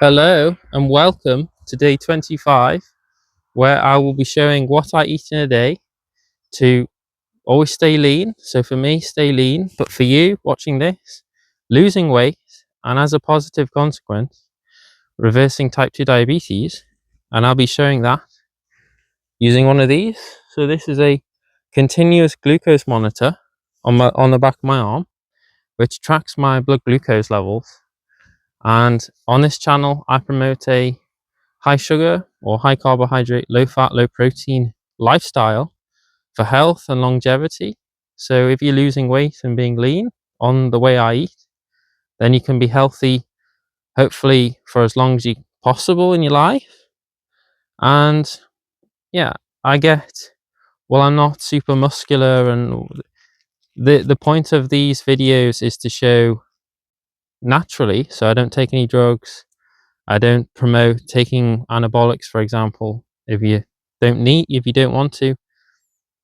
Hello and welcome to day 25, where I will be showing what I eat in a day to always stay lean. So for me, stay lean, but for you watching this, losing weight, and as a positive consequence, reversing type 2 diabetes. And I'll be showing that using one of these. So this is a continuous glucose monitor on the back of my arm, which tracks my blood glucose levels. And on this channel, I promote a high sugar or high carbohydrate, low fat, low protein lifestyle for health and longevity. So if you're losing weight and being lean on the way I eat, then you can be healthy, hopefully for as long as you possible in your life. And yeah, I'm not super muscular, and the point of these videos is to show naturally. So I don't take any drugs. I don't promote taking anabolics, for example. If you don't want to,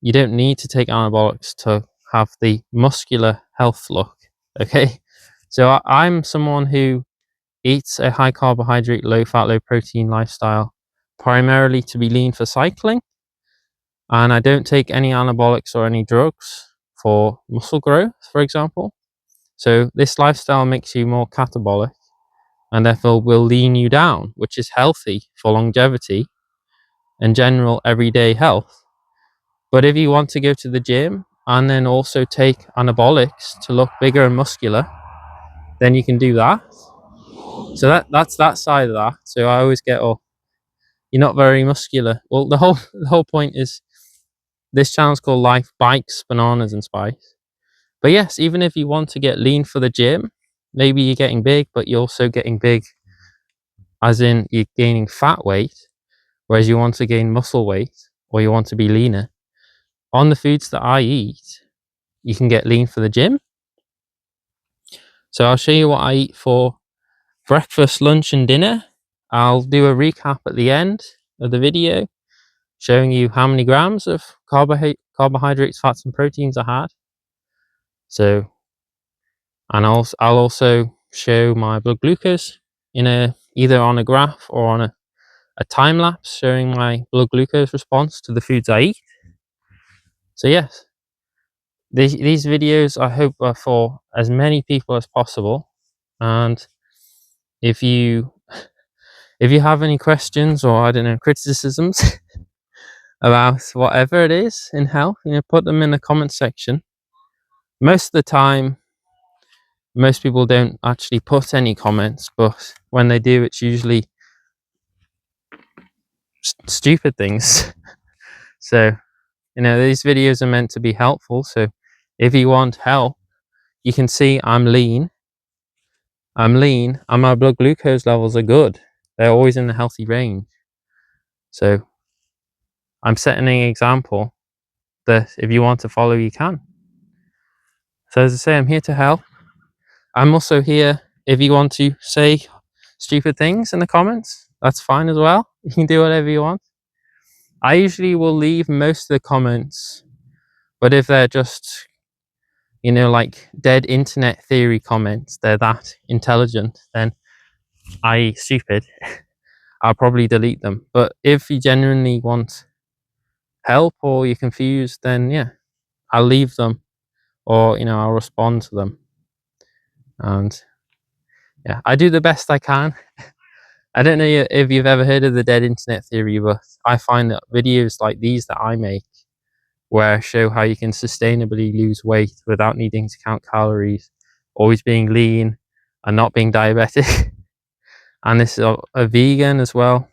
you don't need to take anabolics to have the muscular health look. Okay. So I'm someone who eats a high carbohydrate, low fat, low protein lifestyle, primarily to be lean for cycling. And I don't take any anabolics or any drugs for muscle growth, for example. So this lifestyle makes you more catabolic and therefore will lean you down, which is healthy for longevity and general everyday health. But if you want to go to the gym and then also take anabolics to look bigger and muscular, then you can do that. So that's that side of that. So I always get, oh, you're not very muscular. Well, the whole point is this channel's called Life, Bikes, Bananas and Spice. But yes, even if you want to get lean for the gym, maybe you're getting big, but you're also getting big as in you're gaining fat weight, whereas you want to gain muscle weight or you want to be leaner. On the foods that I eat, you can get lean for the gym. So I'll show you what I eat for breakfast, lunch and dinner. I'll do a recap at the end of the video, showing you how many grams of carbohydrates, fats and proteins I had. So, and I'll also show my blood glucose in either on a graph or on a time lapse showing my blood glucose response to the foods I eat. So yes, these videos I hope are for as many people as possible. And if you have any questions or I don't know, criticisms about whatever it is in health, put them in the comment section. Most of the time, most people don't actually put any comments, but when they do, it's usually stupid things. So, these videos are meant to be helpful. So if you want help, you can see I'm lean and my blood glucose levels are good. They're always in the healthy range. So I'm setting an example that if you want to follow, you can. So as I say, I'm here to help. I'm also here if you want to say stupid things in the comments. That's fine as well. You can do whatever you want. I usually will leave most of the comments, but if they're just, like dead internet theory comments, they're that intelligent, then i.e. stupid, I'll probably delete them. But if you genuinely want help or you're confused, then yeah, I'll leave them or, I'll respond to them. And yeah, I do the best I can. I don't know if you've ever heard of the dead internet theory, but I find that videos like these that I make, where I show how you can sustainably lose weight without needing to count calories, always being lean and not being diabetic, and this is a vegan as well,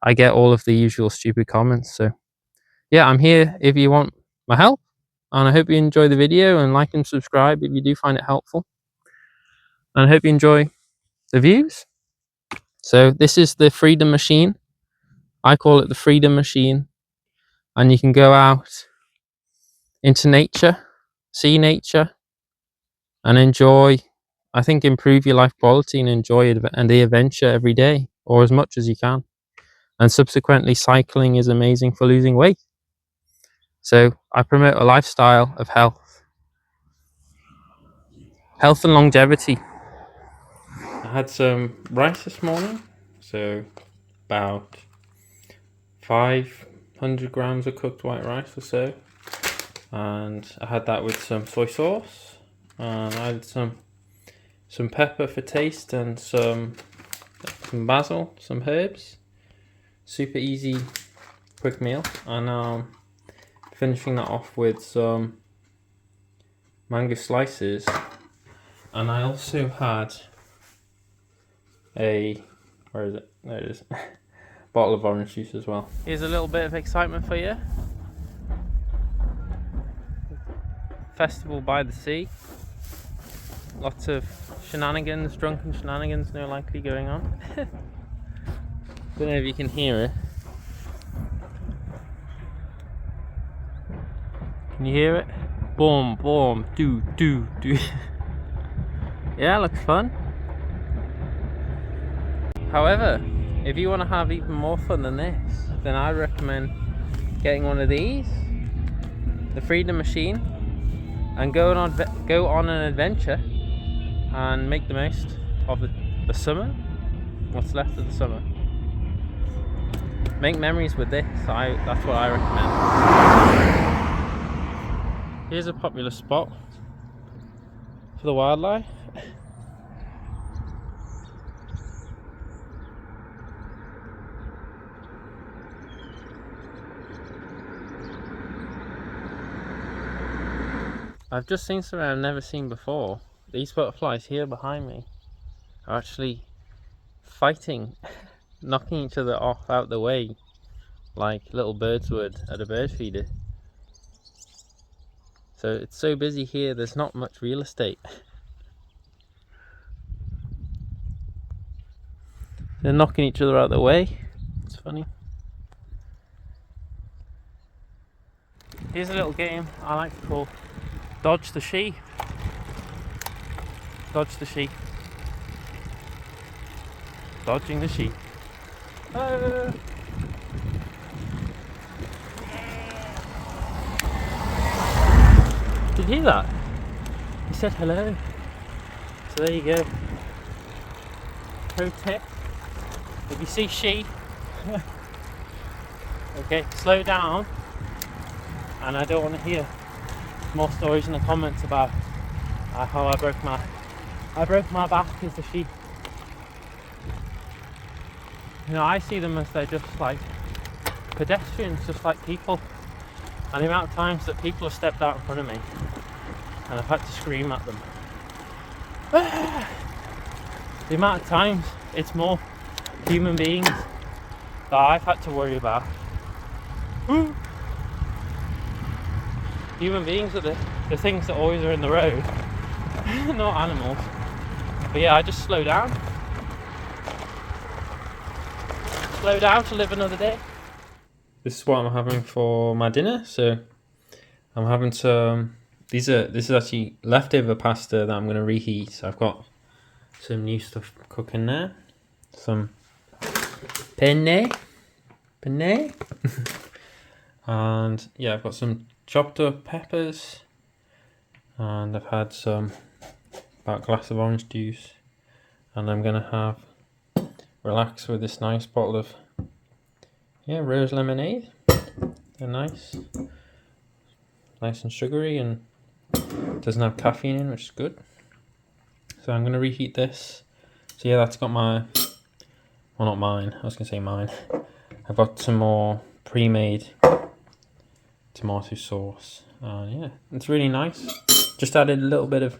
I get all of the usual stupid comments. So yeah, I'm here if you want my help, and I hope you enjoy the video and like and subscribe if you do find it helpful. And I hope you enjoy the views. So this is the Freedom Machine. I call it the Freedom Machine. And you can go out into nature, see nature, and enjoy, I think, improve your life quality and enjoy it and the adventure every day, or as much as you can. And subsequently, cycling is amazing for losing weight. So I promote a lifestyle of health and longevity. had some rice this morning, so about 500 grams of cooked white rice or so, and I had that with some soy sauce, and I had some pepper for taste, and some basil, some herbs. Super easy, quick meal. And finishing that off with some mango slices, and I also had a, where is it? There it is. Bottle of orange juice as well. Here's a little bit of excitement for you. Festival by the sea. Lots of shenanigans, drunken shenanigans, no likely going on. Don't know if you can hear it. Can you hear it? Boom, boom, do, do, do. Yeah, looks fun. However, if you want to have even more fun than this, then I recommend getting one of these, the Freedom Machine, and go on an adventure and make the most of the summer, what's left of the summer. Make memories with this. That's what I recommend. Here's a popular spot for the wildlife. I've just seen something I've never seen before. These butterflies here behind me are actually fighting, knocking each other off out the way like little birds would at a bird feeder. So it's so busy here, there's not much real estate. They're knocking each other out the way. It's funny. Here's a little game I like to call Dodge the Sheep. Dodge the sheep. Dodging the sheep. Did you hear that? He said hello. So there you go. Pro tip: if you see sheep, okay, slow down. And I don't want to hear more stories in the comments about how I broke my back as the sheep. You know, I see them as they're just like pedestrians, just like people. And the amount of times that people have stepped out in front of me and I've had to scream at them. The amount of times it's more human beings that I've had to worry about. Human beings are the things that always are in the road, not animals. But yeah, I just slow down. Slow down to live another day. This is what I'm having for my dinner. So I'm having some, this is actually leftover pasta that I'm going to reheat. So I've got some new stuff cooking there. Some penne. And yeah, I've got some chopped up peppers, and I've had about a glass of orange juice, and I'm gonna relax with this nice bottle of rose lemonade. They're nice and sugary, and doesn't have caffeine in, which is good. So I'm gonna reheat this. So yeah, that's got my, well, not mine, I was gonna say mine. I've got some more pre-made tomato sauce. Yeah, it's really nice. Just added a little bit of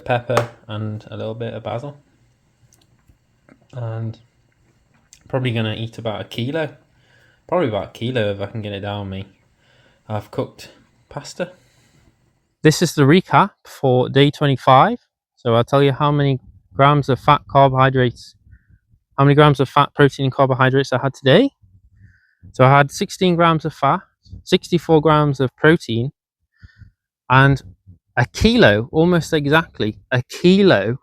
pepper and a little bit of basil, and probably gonna eat about a kilo if I can get it down me. I've cooked pasta. This is the recap for day 25. So I'll tell you how many grams of fat, carbohydrates, how many grams of fat, protein and carbohydrates I had today. So I had 16 grams of fat, 64 grams of protein, and a kilo, almost exactly a kilo,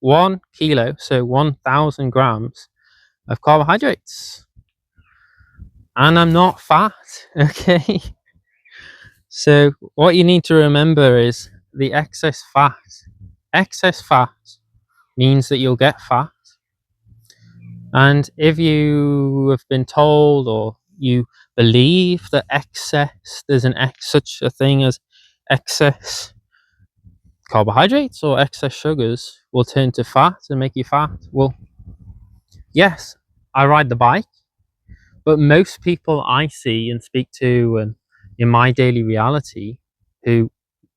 1 kilo, so 1,000 grams of carbohydrates. And I'm not fat, okay? So what you need to remember is the excess fat means that you'll get fat. And if you have been told, or you believe that there's such a thing as excess carbohydrates or excess sugars will turn to fat and make you fat, well, yes, I ride the bike, but most people I see and speak to and in my daily reality who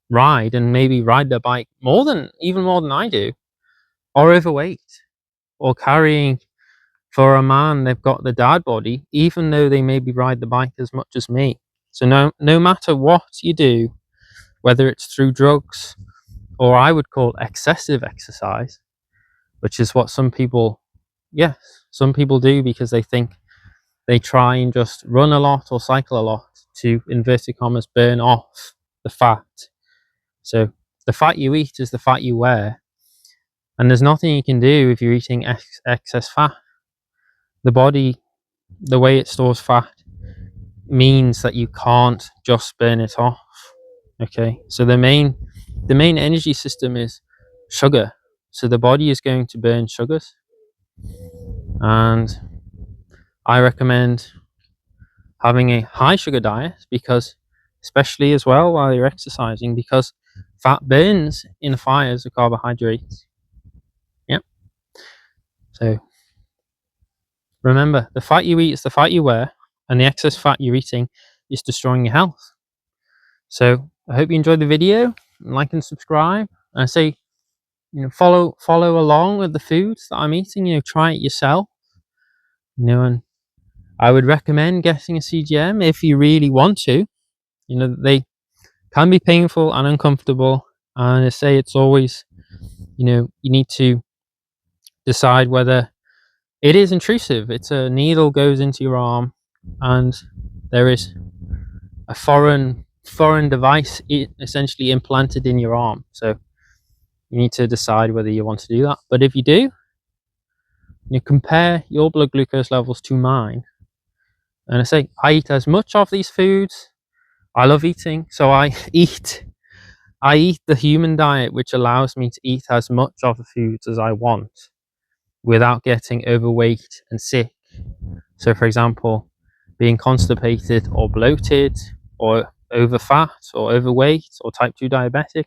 ride, and maybe ride their bike even more than I do, are overweight or carrying. For a man, they've got the dad body, even though they maybe ride the bike as much as me. So no matter what you do, whether it's through drugs or I would call excessive exercise, which is what some people do, because they think they try and just run a lot or cycle a lot to, inverted commas, burn off the fat. So the fat you eat is the fat you wear, and there's nothing you can do if you're eating excess fat. The body, the way it stores fat, means that you can't just burn it off. Okay, so the main energy system is sugar. So the body is going to burn sugars, and I recommend having a high sugar diet, because especially as well while you're exercising, because fat burns in fires of carbohydrates. Yep. So remember, the fat you eat is the fat you wear, and the excess fat you're eating is destroying your health. So I hope you enjoyed the video. Like and subscribe. And I say, follow along with the foods that I'm eating. Try it yourself. And I would recommend getting a CGM if you really want to. They can be painful and uncomfortable, and I say it's always, you need to decide whether it is intrusive. It's a needle goes into your arm, and there is a foreign device essentially implanted in your arm. So you need to decide whether you want to do that. But if you do, compare your blood glucose levels to mine. And I say, I eat as much of these foods. I love eating, so I eat the human diet, which allows me to eat as much of the foods as I want without getting overweight and sick. So for example, being constipated or bloated or over fat or overweight or type 2 diabetic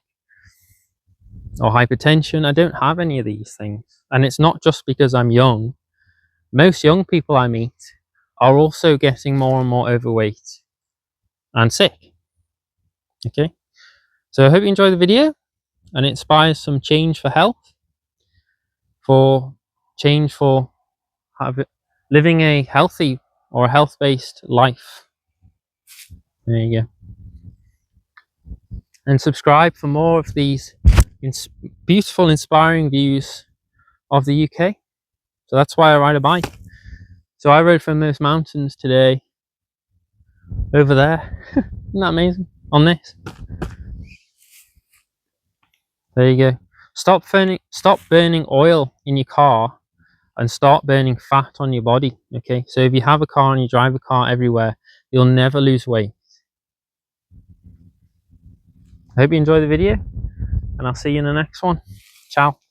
or hypertension. I don't have any of these things. And it's not just because I'm young. Most young people I meet are also getting more and more overweight and sick. Okay, so I hope you enjoy the video and it inspires some change for health, for living a healthy or a health-based life. There you go. And subscribe for more of these beautiful, inspiring views of the UK. So that's why I ride a bike. So I rode from those mountains today over there. Isn't that amazing? On this. There you go. Stop burning oil in your car and start burning fat on your body. Okay, so if you have a car and you drive a car everywhere, you'll never lose weight. I hope you enjoy the video, and I'll see you in the next one. Ciao.